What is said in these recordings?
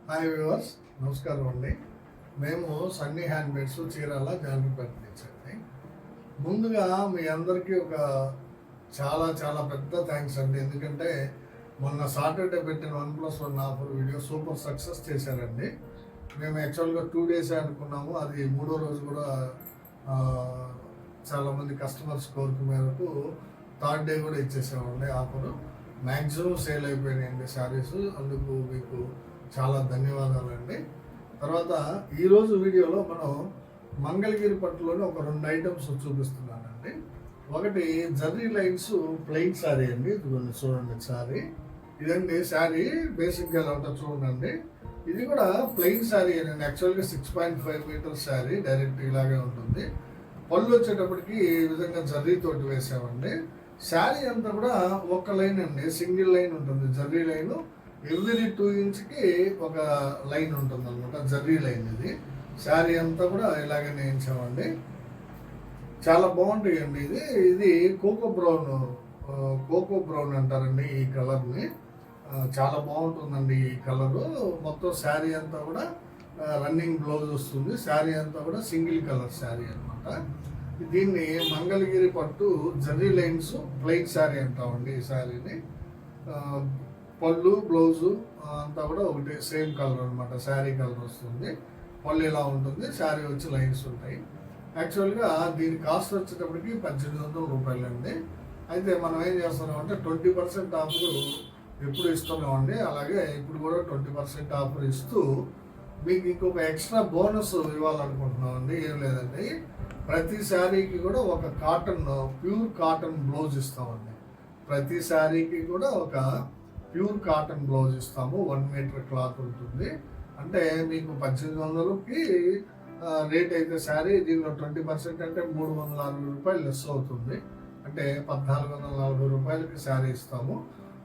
Hi viewers, నమస్కారం అండి. మేము సన్నీ హ్యాండ్మేడ్స్ చీరాల జానపేట నుంచి అండి. ముందుగా మీ అందరికీ ఒక చాలా చాలా పెద్ద థ్యాంక్స్ అండి. ఎందుకంటే మొన్న సాటర్డే పెట్టిన 1+1 ఆఫర్ వీడియో సూపర్ సక్సెస్ చేశారండి. మేము యాక్చువల్గా 2 డేస్ అనుకున్నాము, అది 3వ రోజు కూడా చాలామంది కస్టమర్స్ కోరిక మేరకు 3rd డే కూడా ఇచ్చేసామండి ఆఫరు. మ్యాక్సిమం సేల్ అయిపోయినాయండి శారీస్. అందుకు మీకు చాలా ధన్యవాదాలండి. తర్వాత ఈరోజు వీడియోలో మనం మంగళగిరి పట్టులోని ఒక 2 ఐటమ్స్ చూపిస్తున్నానండి. ఒకటి జర్రీ లైన్స్ ప్లెయిన్ శారీ అండి. ఇది చూడండి శారీ, ఇదండి శారీ బేసిక్గా ఎలా ఉంటుందో చూడండి. ఇది కూడా ప్లెయిన్ శారీ అండి. యాక్చువల్గా 6.5 మీటర్స్ శారీ డైరెక్ట్ ఇలాగే ఉంటుంది. పళ్ళు వచ్చేటప్పటికి ఈ విధంగా జర్రీ తోటి వేసామండి. శారీ అంతా కూడా ఒక లైన్ అండి, సింగిల్ లైన్ ఉంటుంది. జర్రీ లైన్ ఎవ్రీ 2 ఇంచ్కి ఒక లైన్ ఉంటుంది అనమాట, జర్రీ లైన్. ఇది శారీ అంతా కూడా ఇలాగే నేయించామండి. చాలా బాగుంటాయండి. ఇది కోకో బ్రౌన్ అంటారండి ఈ కలర్ని. చాలా బాగుంటుందండి ఈ కలరు. మొత్తం శారీ అంతా కూడా రన్నింగ్ బ్లౌజ్ వస్తుంది. శారీ అంతా కూడా సింగిల్ కలర్ శారీ అనమాట. దీన్ని మంగళగిరి పట్టు జర్రీ లైన్స్ ప్లెయిన్ శారీ అంటామండి. ఈ శారీని పళ్ళు బ్లౌజు అంతా కూడా ఒకటి సేమ్ కలర్ అనమాట. శారీ కలర్ వస్తుంది, పళ్ళు ఇలా ఉంటుంది, శారీ వచ్చి లైన్స్ ఉంటాయి. యాక్చువల్గా దీని కాస్ట్ వచ్చేటప్పటికి 1800 రూపాయలు అండి. అయితే మనం ఏం చేస్తున్నామంటే 20% ఆఫర్ ఎప్పుడు ఇస్తున్నామండి. అలాగే ఇప్పుడు కూడా 20% ఆఫర్ ఇస్తూ మీకు ఇంకొక ఎక్స్ట్రా బోనస్ ఇవ్వాలనుకుంటున్నామండి. ఏం లేదండి, ప్రతి శారీకి కూడా ఒక ప్యూర్ కాటన్ బ్లౌజ్ ఇస్తామండి. ప్రతి శారీకి కూడా ఒక ప్యూర్ కాటన్ బ్లౌజ్ ఇస్తాము. 1 మీటర్ క్లాత్ ఉంటుంది. అంటే మీకు 1800కి రేట్ అయితే శారీ, దీనిలో 20% అంటే 360 రూపాయలు లెస్ అవుతుంది. అంటే 1440 రూపాయలకి శారీ ఇస్తాము.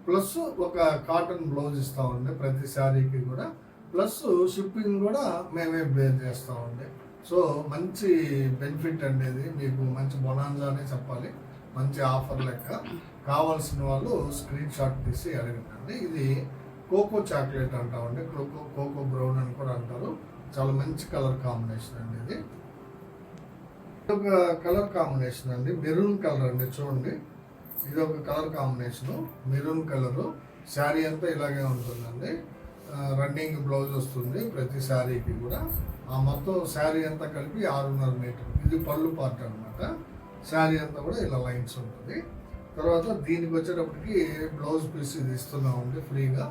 ప్లస్ ఒక కాటన్ బ్లౌజ్ ఇస్తామండి ప్రతి శారీకి కూడా. ప్లస్ షిప్పింగ్ కూడా మేమే బేర్ చేస్తామండి. సో మంచి బెనిఫిట్ అండి. ఇది మీకు మంచి బొనాంజా అనే చెప్పాలి, మంచి ఆఫర్ లెక్క. కావాల్సిన వాళ్ళు స్క్రీన్ షాట్ తీసి అడగండి. ఇది కోకో చాక్లెట్ అంటామండి, కోకో బ్రౌన్ అని కూడా అంటారు. చాలా మంచి కలర్ కాంబినేషన్ అండి. ఇది ఒక కలర్ కాంబినేషన్ అండి, మెరూన్ కలర్ అండి. చూడండి, ఇది ఒక colour combination, maroon colour. Sari అంతా ఇలాగే ఉంటుందండి. రన్నింగ్ బ్లౌజ్ వస్తుంది ప్రతి శారీకి కూడా. ఆ మొత్తం శారీ అంతా కలిపి 6.5 మీటర్. ఇది పళ్ళు పార్ట్ అనమాట. శారీ అంతా కూడా ఇలా లైన్స్ ఉంటుంది. తర్వాత దీనికి వచ్చేటప్పటికి బ్లౌజ్ పీస్ ఇది ఇస్తున్నామండి ఫ్రీగా.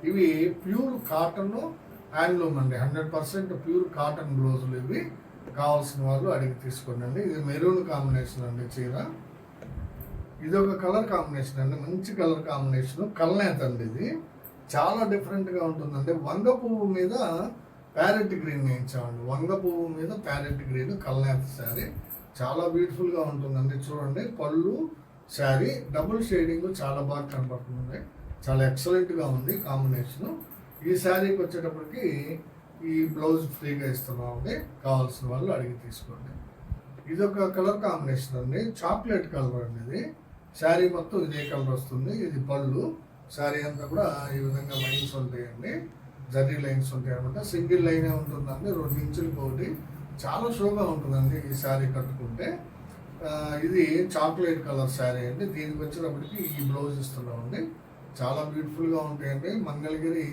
ఇవి ప్యూర్ కాటన్ హ్యాండ్లూమ్ అండి, 100% ప్యూర్ కాటన్ బ్లౌజులు. ఇవి కావాల్సిన వాళ్ళు అడిగి తీసుకోండి. ఇది మెరూన్ కాంబినేషన్ అండి చీర. ఇది ఒక కలర్ కాంబినేషన్ అండి, మంచి కలర్ కాంబినేషన్. కల్నేత అండి, ఇది చాలా డిఫరెంట్గా ఉంటుందండి. వంగ పువ్వు మీద ప్యారెట్ గ్రీన్ వేయించామండి. వంగ పువ్వు మీద ప్యారెట్ గ్రీన్ కల్నేత శారీ చాలా బ్యూటిఫుల్గా ఉంటుందండి. చూడండి, పళ్ళు శారీ డబుల్ షేడింగ్ చాలా బాగా కనపడుతుంది. చాలా ఎక్సలెంట్గా ఉంది కాంబినేషను. ఈ శారీకి వచ్చేటప్పటికి ఈ బ్లౌజ్ ఫ్రీగా ఇస్తున్నామండి. కావాల్సిన వాళ్ళు అడిగి తీసుకోండి. ఇది ఒక కలర్ కాంబినేషన్ అండి, చాక్లెట్ కలర్ అండి. ఇది శారీ మొత్తం ఇదే కలర్ వస్తుంది. ఇది పళ్ళు. శారీ అంతా కూడా ఈ విధంగా లైన్స్ ఉంటాయండి, జర్రీ లైన్స్ ఉంటాయి అనమాట. సింగిల్ లైనే ఉంటుందండి, 2 ఇంచులకు ఒకటి. చాలా షోగా ఉంటుందండి ఈ శారీ కట్టుకుంటే. ఇది చాక్లెట్ కలర్ శారీ అండి. దీనికి వచ్చేటప్పటికి ఈ బ్లౌజ్ ఇస్తున్నామండి. చాలా బ్యూటిఫుల్గా ఉంటాయండి. మంగళగిరి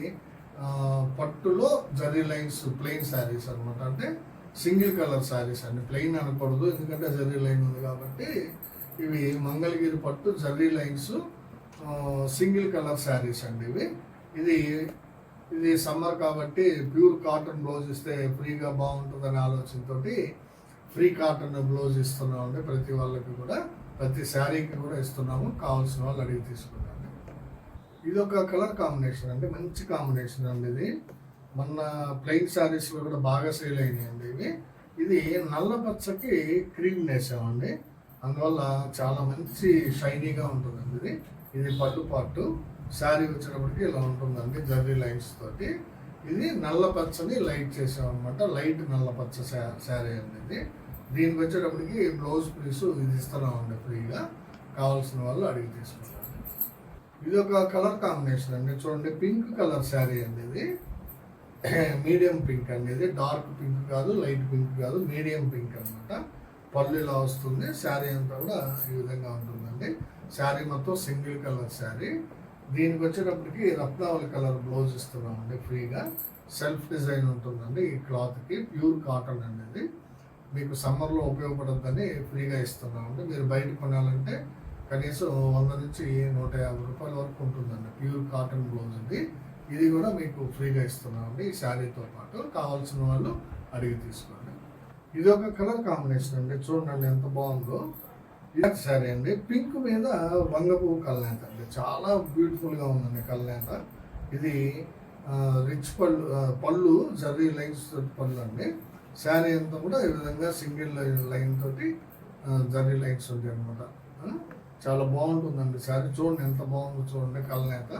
పట్టులో జర్రీ లైన్స్ ప్లెయిన్ శారీస్ అనమాట. అంటే సింగిల్ కలర్ శారీస్ అండి, ప్లెయిన్ అనకూడదు ఎందుకంటే జర్రీ లైన్ ఉంది కాబట్టి. ఇవి మంగళగిరి పట్టు zari lines single colour saris అండి ఇవి. ఇది సమ్మర్ కాబట్టి ప్యూర్ కాటన్ బ్లౌజ్ ఇస్తే ఫ్రీగా బాగుంటుందనే ఆలోచనతోటి ఫ్రీ కాటన్ బ్లౌజ్ ఇస్తున్నామండి ప్రతి వాళ్ళకి కూడా. ప్రతి శారీకి కూడా ఇస్తున్నాము. కావాల్సిన వాళ్ళు అడిగి తీసుకున్నాము. ఇది ఒక కలర్ కాంబినేషన్ అండి, మంచి కాంబినేషన్ అండి. ఇది మొన్న ప్లెయిన్ శారీస్లో కూడా బాగా సేల్ అయినాయండి ఇవి. ఇది నల్ల పచ్చకి క్రీమ్ వేసామండి, అందువల్ల చాలా మంచి షైనీగా ఉంటుందండి. ఇది పట్టు పార్టు. శారీ వచ్చేటప్పటికి ఇలా ఉంటుందండి జర్రీ లైన్స్ తోటి. ఇది నల్ల పచ్చని లైట్ చేసామన్నమాట, లైట్ నల్ల పచ్చ శారీ అండి ఇది. దీనికి వచ్చేటప్పటికి బ్లౌజ్ పీసు ఇది ఇస్తున్నామండి ఫ్రీగా. కావాల్సిన వాళ్ళు అడిగి తీసుకుంటారు. ఇది ఒక కలర్ కాంబినేషన్ అండి. చూడండి, పింక్ కలర్ శారీ అండి ఇది. మీడియం పింక్ అండి. ఇది డార్క్ పింక్ కాదు, లైట్ పింక్ కాదు, మీడియం పింక్ అనమాట. పళ్ళు ఇలా వస్తుంది. శారీ అంతా కూడా ఈ విధంగా ఉంటుందండి. శారీ మొత్తం సింగిల్ కలర్ శారీ. దీనికి వచ్చేటప్పటికి రత్నావళి కలర్ బ్లౌజ్ ఇస్తున్నామండి ఫ్రీగా. సెల్ఫ్ డిజైన్ ఉంటుందండి ఈ క్లాత్కి. ప్యూర్ కాటన్ అండి ఇది. మీకు సమ్మర్లో ఉపయోగపడుతుందని ఫ్రీగా ఇస్తున్నామండి. మీరు బయట కొనాలంటే కనీసం 100 నుంచి 150 రూపాయల వరకు ఉంటుందండి. ప్యూర్ కాటన్ బ్లౌజ్ ఇది. ఇది కూడా మీకు ఫ్రీగా ఇస్తున్నామండి ఈ శారీతో పాటు. కావాల్సిన వాళ్ళు అడిగి తీసుకోండి. ఇది ఒక కలర్ కాంబినేషన్ అండి. చూడండి ఎంత బాగుందో. ఇది శారీ అండి. పింక్ మీద వంగ పువ్వు కల్నేత అండి. చాలా బ్యూటిఫుల్గా ఉందండి కల్నేత. ఇది రిచ్ పళ్ళు జర్రీ లైన్స్ పళ్ళు అండి. శారీ అంతా కూడా ఈ విధంగా సింగిల్ లైన్ తోటి జర్రీ లైన్స్ ఉంటాయి అనమాట. చాలా బాగుంటుందండి శారీ. చూడండి ఎంత బాగుందో చూడండి. కల్నేత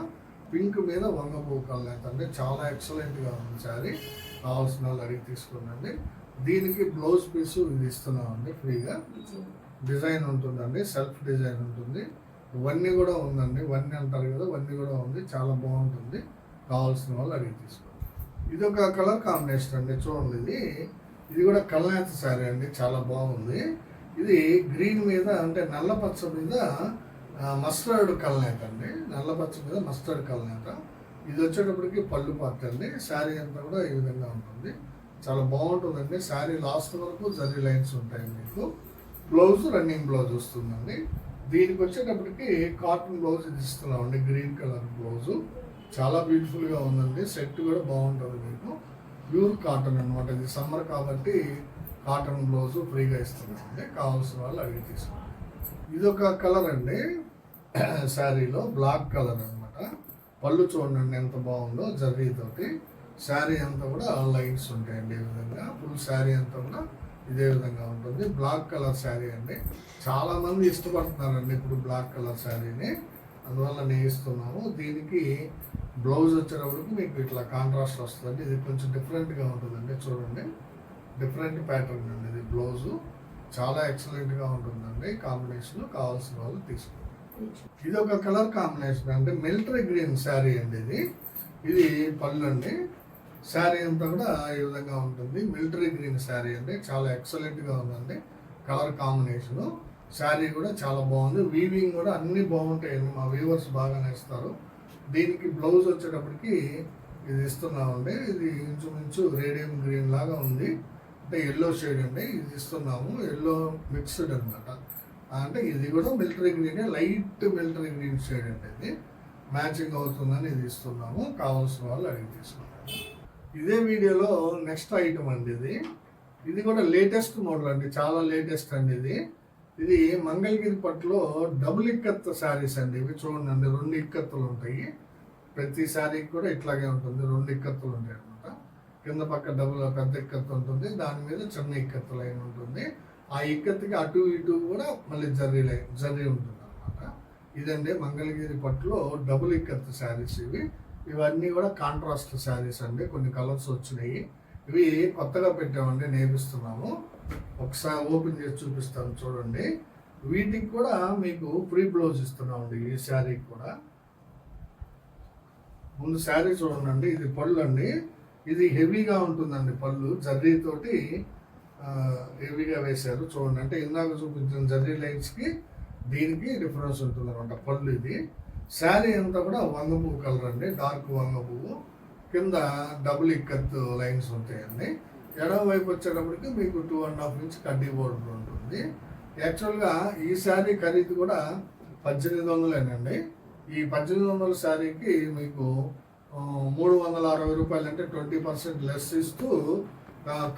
పింక్ మీద వంగ పువ్వు కల్నేత అండి. చాలా ఎక్సలెంట్గా ఉంది శారీ. కావాల్సిన వాళ్ళు అడిగి తీసుకోండి. దీనికి బ్లౌజ్ పీస్ ఇది ఇస్తున్నామండి ఫ్రీగా. డిజైన్ ఉంటుందండి, సెల్ఫ్ డిజైన్ ఉంటుంది. వన్నీ కూడా ఉందండి. వన్నీ అంటారు కదా, వన్నీ కూడా ఉంది. చాలా బాగుంటుంది. కావాల్సిన వాళ్ళు అడిగి తీసుకోండి. ఇది ఒక కలర్ కాంబినేషన్ అండి. చూడండి ఇది కూడా కల్నేత శారీ అండి. చాలా బాగుంది. ఇది గ్రీన్ మీద అంటే నల్ల పచ్చ మీద మస్టర్డ్ కల్నేత అండి. నల్ల పచ్చ మీద మస్టర్డ్ కల్నేత. ఇది వచ్చేటప్పటికి పళ్ళు పార్ట్ అండి. శారీ అంతా కూడా ఈ విధంగా ఉంటుంది. చాలా బాగుంటుందండి. శారీ లాస్ట్ వరకు జరీ లైన్స్ ఉంటాయి మీకు. బ్లౌజ్ రన్నింగ్ బ్లౌజ్ వస్తుందండి. దీనికి వచ్చేటప్పటికి కాటన్ బ్లౌజ్ ఇది ఇస్తున్నామండి. గ్రీన్ కలర్ బ్లౌజు చాలా బ్యూటిఫుల్గా ఉందండి. సెట్ కూడా బాగుంటుంది మీకు. ప్యూర్ కాటన్ అనమాట. ఇది సమ్మర్ కాబట్టి కాటన్ బ్లౌజ్ ఫ్రీగా ఇస్తున్నామండి. కావాల్సిన వాళ్ళు అడిగి తీసుకోండి. ఇది ఒక కలర్ అండి. శారీలో బ్లాక్ కలర్ అనమాట. పళ్ళు చూడండి ఎంత బాగుందో జర్రీతోటి. శారీ అంతా కూడా లైన్స్ ఉంటాయండి ఈ విధంగా. ఫుల్ శారీ అంతా కూడా ఇదే విధంగా ఉంటుంది. బ్లాక్ కలర్ శారీ అండి. చాలామంది ఇష్టపడుతున్నారండి ఇప్పుడు బ్లాక్ కలర్ శారీని. అందువల్ల నేను ఇస్తున్నాము. దీనికి బ్లౌజ్ వచ్చేటప్పటికి మీకు ఇట్లా కాంట్రాస్ట్ వస్తుందండి. ఇది కొంచెం డిఫరెంట్గా ఉంటుందండి. చూడండి డిఫరెంట్ ప్యాటర్న్ అండి ఇది. బ్లౌజు చాలా ఎక్సలెంట్గా ఉంటుందండి. కాంబినేషన్ కావాల్సిన వాళ్ళు తీసుకోండి. ఇది ఒక కలర్ కాంబినేషన్ అంటే మిలిటరీ గ్రీన్ శారీ అండి ఇది. ఇది పళ్ళు అండి. శారీ అంతా కూడా ఈ విధంగా ఉంటుంది. మిలిటరీ గ్రీన్ శారీ అండి. చాలా ఎక్సలెంట్గా ఉందండి కలర్ కాంబినేషను. శారీ కూడా చాలా బాగుంది. వీవింగ్ కూడా అన్నీ బాగుంటాయండి. మా వీవర్స్ బాగా నేస్తారు. దీనికి బ్లౌజ్ వచ్చేటప్పటికి ఇది ఇస్తున్నామండి. ఇది ఇంచుమించు రేడియం గ్రీన్ లాగా ఉంది. అంటే ఎల్లో షేడ్ అండి. ఇది ఇస్తున్నాము. ఎల్లో మిక్స్డ్ అనమాట. అంటే ఇది కూడా military green, light military green shade అండి. ఇది మ్యాచింగ్ అవుతుందని ఇది ఇస్తున్నాము. కావాల్సిన వాళ్ళు అడిగి తీసుకున్నాము. ఇదే వీడియోలో నెక్స్ట్ ఐటమ్ అండి ఇది. ఇది కూడా లేటెస్ట్ మోడల్ అండి. చాలా లేటెస్ట్ అండి ఇది. ఇది మంగళగిరి పట్టులో డబుల్ ఇక్కత్ శారీస్ అండి. ఇవి చూడండి 2 ఇక్కత్తులు ఉంటాయి. ప్రతి శారీకి కూడా ఇట్లాగే ఉంటుంది. 2 ఇక్కత్తులు ఉంటాయి అనమాట. కింద పక్క పెద్ద ఇక్కత్తు ఉంటుంది. దాని మీద చిన్న ఇక్కత్తు లైన్ ఉంటుంది. ఆ ఇక్కత్తుకి అటు ఇటు కూడా మళ్ళీ జర్రీ ఉంటుంది అనమాట. ఇదండి మంగళగిరి పట్టులో డబుల్ ఇక్కత్ శారీస్ ఇవి. ఇవన్నీ కూడా కాంట్రాస్ట్ శారీస్ అండి. కొన్ని కలర్స్ వచ్చినాయి. ఇవి కొత్తగా పెట్టామండి, నేర్పిస్తున్నాము. ఒకసారి ఓపెన్ చేసి చూపిస్తాను చూడండి. వీటికి కూడా మీకు ఫ్రీ బ్లౌజ్ ఇస్తున్నామండి. ఈ శారీకి కూడా ముందు శారీ చూడండి. ఇది పళ్ళు అండి. ఇది హెవీగా ఉంటుందండి. పళ్ళు జర్రీతోటి హెవీగా వేశారు చూడండి. అంటే ఇందాక చూపించిన జర్రీ లైన్స్కి దీనికి డిఫరెన్స్ ఉంటుంది అనమాట. పళ్ళు ఇది. శారీ అంతా కూడా వంగ పువ్వు కలర్ అండి. డార్క్ వంగ పువ్వు. కింద డబుల్ ఇక్కత్ లైన్స్ ఉంటాయండి. ఎడమ వైపు వచ్చేటప్పటికి మీకు 2.5 ఇంచ్ కడ్డీ బోర్డర్ ఉంటుంది. యాక్చువల్గా ఈ శారీ ఖరీదు కూడా 1800 ఈ 1800 శారీకి మీకు 360 రూపాయలు అంటే 20% లెస్ ఇస్తూ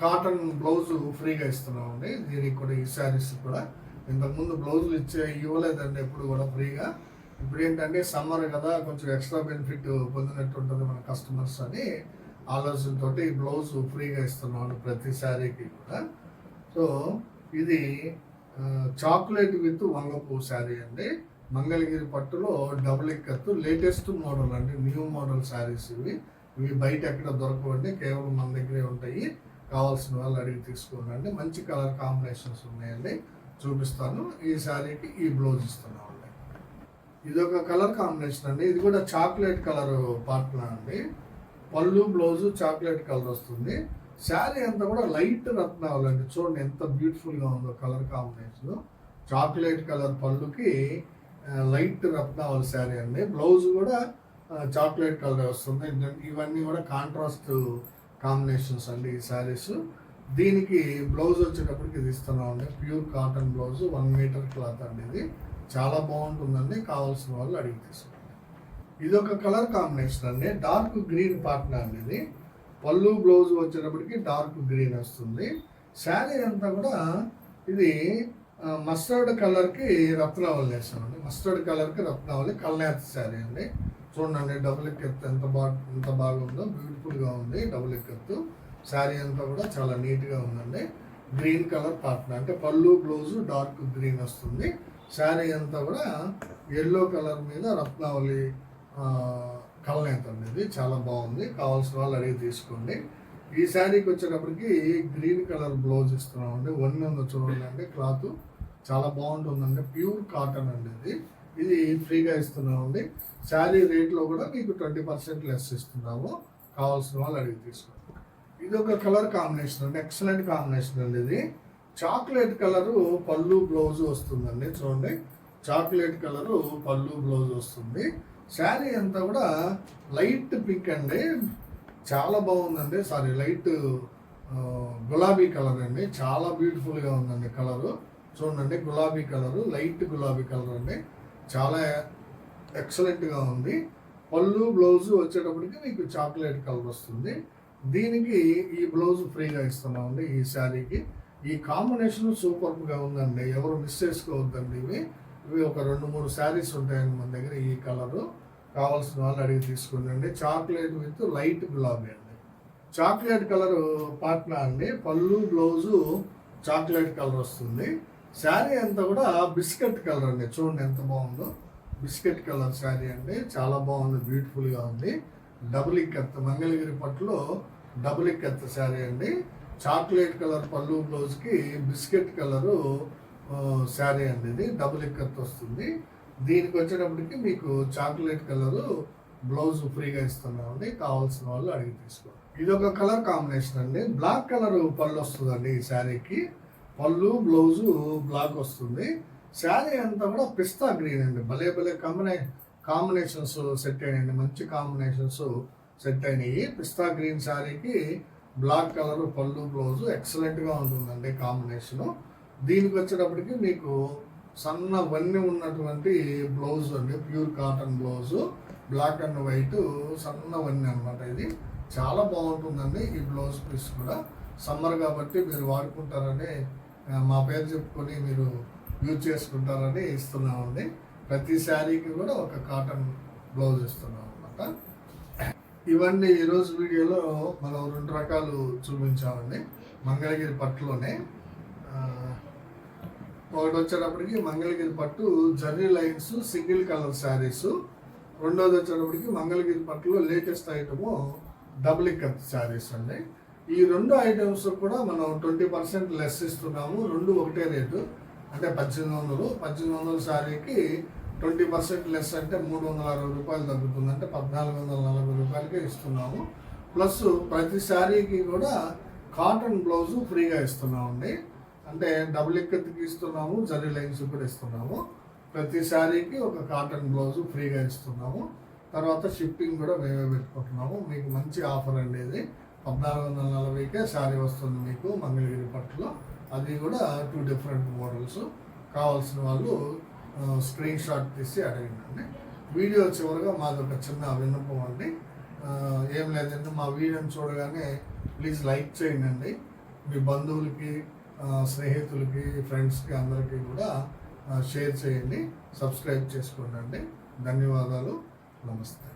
కాటన్ బ్లౌజ్ ఫ్రీగా ఇస్తున్నామండి. దీనికి కూడా ఈ శారీస్ కూడా ఇంతకుముందు బ్లౌజులు ఇవ్వలేదండి ఎప్పుడు కూడా ఫ్రీగా. ఇప్పుడు ఏంటంటే సమ్మర్ కదా, కొంచెం ఎక్స్ట్రా బెనిఫిట్ పొందినట్టు ఉంటుంది మన కస్టమర్స్ అని ఆలోచనతో ఈ బ్లౌజ్ ఫ్రీగా ఇస్తున్నాను ప్రతి శారీకి కూడా. సో ఇది చాక్లెట్ విత్ వంగపూ శారీ అండి. మంగళగిరి పట్టులో డబుల్ ఇక్కత్తు లేటెస్ట్ మోడల్ అండి. న్యూ మోడల్ శారీస్ ఇవి బయట ఎక్కడ దొరకవండి. కేవలం మన దగ్గరే ఉంటాయి. కావాల్సిన వాళ్ళు అడిగి తీసుకోండి. మంచి కలర్ కాంబినేషన్స్ ఉన్నాయండి. చూపిస్తాను. ఈ శారీకి ఈ బ్లౌజ్ ఇస్తున్నామండి. ఇది ఒక కలర్ కాంబినేషన్ అండి. ఇది కూడా చాక్లెట్ కలర్ పార్ట్నర్ అండి. పళ్ళు బ్లౌజు చాక్లెట్ కలర్ వస్తుంది. శారీ అంతా కూడా లైట్ రత్నావళి అండి. చూడండి ఎంత బ్యూటిఫుల్గా ఉందో కలర్ కాంబినేషన్. చాక్లెట్ కలర్ పళ్ళుకి లైట్ రత్నావళి శారీ అండి. బ్లౌజ్ కూడా చాక్లెట్ కలర్ వస్తుంది. ఇవన్నీ కూడా కాంట్రాస్ట్ కాంబినేషన్స్ అండి ఈ శారీస్. దీనికి బ్లౌజ్ వచ్చేటప్పటికి ఇది ఇస్తున్నామండి. Pure cotton blouse 1 metre cloth అండి. ఇది చాలా బాగుంటుందండి. కావాల్సిన వాళ్ళు అడిగి తీసుకోండి. ఇది ఒక కలర్ కాంబినేషన్ అండి. డార్క్ గ్రీన్ పార్ట్నర్ అండి. ఇది పళ్ళు బ్లౌజ్ వచ్చేటప్పటికి డార్క్ గ్రీన్ వస్తుంది. శారీ అంతా కూడా ఇది మస్టర్డ్ కలర్కి రత్నావళి వేస్తామండి. మస్టర్డ్ కలర్కి రత్నావళి కల్నేత శారీ అండి. చూడండి డబుల్ ఎక్కత్తు ఎంత బాగుందో, బ్యూటిఫుల్గా ఉంది. డబుల్ ఎక్కత్తు శారీ అంతా కూడా చాలా నీట్గా ఉందండి. గ్రీన్ కలర్ పార్ట్నర్ అంటే పళ్ళు బ్లౌజు డార్క్ గ్రీన్ వస్తుంది. శారీ అంతా కూడా ఎల్లో కలర్ మీద రత్నావళి కల్నేత అనేది చాలా బాగుంది. కావాల్సిన వాళ్ళు అడిగి తీసుకోండి. ఈ శారీకి వచ్చేటప్పటికి గ్రీన్ కలర్ బ్లౌజ్ ఇస్తున్నామండి. ఉందో చూడండి అండి. క్లాత్ చాలా బాగుంటుందండి. ప్యూర్ కాటన్ అండి. ఇది ఫ్రీగా ఇస్తున్నామండి. శారీ రేట్లో కూడా మీకు 20% లెస్ ఇస్తున్నాము. కావాల్సిన వాళ్ళు అడిగి తీసుకోండి. ఇది ఒక కలర్ కాంబినేషన్ అండి. ఎక్సలెంట్ కాంబినేషన్ అండి. ఇది చాక్లెట్ కలరు పళ్ళు బ్లౌజ్ వస్తుందండి. చూడండి చాక్లెట్ కలరు పళ్ళు బ్లౌజ్ వస్తుంది. శారీ అంతా కూడా లైట్ పింక్ అండి. చాలా బాగుందండి. లైట్ గులాబీ కలర్ అండి. చాలా బ్యూటిఫుల్గా ఉందండి కలరు. చూడండి గులాబీ కలరు, లైట్ గులాబీ కలర్ అండి. చాలా ఎక్సలెంట్గా ఉంది. పళ్ళు బ్లౌజ్ వచ్చేటప్పటికి మీకు చాక్లెట్ కలర్ వస్తుంది. దీనికి ఈ బ్లౌజ్ ఫ్రీగా ఇస్తున్నామండి ఈ శారీకి. ఈ కాంబినేషన్ సూపర్గా ఉందండి. ఎవరు మిస్ చేసుకోవద్దండి. ఇవి ఒక 2-3 శారీస్ ఉంటాయండి మన దగ్గర ఈ కలరు. కావాల్సిన వాళ్ళు అడిగి తీసుకోండి. చాక్లెట్ విత్ లైట్ గులాబీ అండి. చాక్లెట్ కలర్ పార్ట్నర్ అండి. పళ్ళు బ్లౌజు చాక్లెట్ కలర్ వస్తుంది. శారీ అంతా కూడా బిస్కెట్ కలర్ అండి. చూడండి ఎంత బాగుందో. బిస్కెట్ కలర్ శారీ అండి. చాలా బాగుంది, బ్యూటిఫుల్గా ఉంది. డబుల్ ఇక్కత్ మంగళగిరి పట్టులో డబుల్ ఇక్కత్ శారీ అండి. చాక్లెట్ కలర్ పళ్ళు బ్లౌజ్కి బిస్కెట్ కలరు శారీ అండి. ఇది డబుల్ ఇక్కత్ వస్తుంది. దీనికి వచ్చేటప్పటికి మీకు చాక్లెట్ కలరు బ్లౌజ్ ఫ్రీగా ఇస్తున్నామండి. కావాల్సిన వాళ్ళు అడిగి తీసుకోండి. ఇది ఒక కలర్ కాంబినేషన్ అండి. బ్లాక్ కలర్ పళ్ళు వస్తుందండి ఈ శారీకి. పళ్ళు బ్లౌజు బ్లాక్ వస్తుంది. శారీ అంతా కూడా పిస్తా గ్రీన్ అండి. భలే కాంబినేషన్స్ సెట్ అయినాయండి. మంచి కాంబినేషన్స్ సెట్ అయినాయి. పిస్తా గ్రీన్ శారీకి బ్లాక్ కలర్ పళ్ళు బ్లౌజు ఎక్సలెంట్గా ఉంటుందండి కాంబినేషను. దీనికి వచ్చేటప్పటికి మీకు సన్న వన్నె ఉన్నటువంటి బ్లౌజ్ అండి. Pure cotton blouse, black and white సన్న వన్నె అనమాట. ఇది చాలా బాగుంటుందండి. ఈ బ్లౌజ్ పీస్ కూడా సమ్మర్ కాబట్టి మీరు వాడుకుంటారని, మా పేరు చెప్పుకొని మీరు యూజ్ చేసుకుంటారని ఇస్తున్నామండి. ప్రతి శారీకి కూడా ఒక కాటన్ బ్లౌజ్ ఇస్తున్నాం అనమాట. ఇవన్నీ ఈరోజు వీడియోలో మనం 2 రకాలు చూపించామండి మంగళగిరి పట్టులోనే. ఒకటి వచ్చేటప్పటికి మంగళగిరి పట్టు zari lines single colour saris. రెండోది వచ్చేటప్పటికి మంగళగిరి పట్టులో latest item double ikat saris అండి. ఈ 2 ఐటమ్స్ కూడా మనం 20% లెస్ ఇస్తున్నాము. 2 ఒకటే రేటు అంటే 1800 శారీకి 20% లెస్ అంటే 360 రూపాయలు తగ్గుతుంది. అంటే 1440 రూపాయలకే ఇస్తున్నాము. ప్లస్ ప్రతి శారీకి కూడా కాటన్ బ్లౌజు ఫ్రీగా ఇస్తున్నామండి. అంటే డబుల్ ఇక్కత్కి ఇస్తున్నాము, జరీ లైన్స్ కూడా ఇస్తున్నాము. ప్రతి శారీకి ఒక కాటన్ బ్లౌజు ఫ్రీగా ఇస్తున్నాము. తర్వాత షిప్పింగ్ కూడా మేమే పెట్టుకుంటున్నాము. మీకు మంచి ఆఫర్ అండి. ఇది 1440కే శారీ వస్తుంది మీకు మంగళగిరి పట్టులో. అది కూడా 2 డిఫరెంట్ మోడల్స్. కావాల్సిన వాళ్ళు స్క్రీన్ షాట్ తీసి అడగండి. వీడియో చివరిగా మాది ఒక చిన్న విన్నపం అండి. ఏం లేదంటే మా వీడియోని చూడగానే ప్లీజ్ లైక్ చేయండి. మీ బంధువులకి, స్నేహితులకి, ఫ్రెండ్స్కి అందరికీ కూడా షేర్ చేయండి. సబ్స్క్రైబ్ చేసుకోండి. ధన్యవాదాలు. నమస్తే.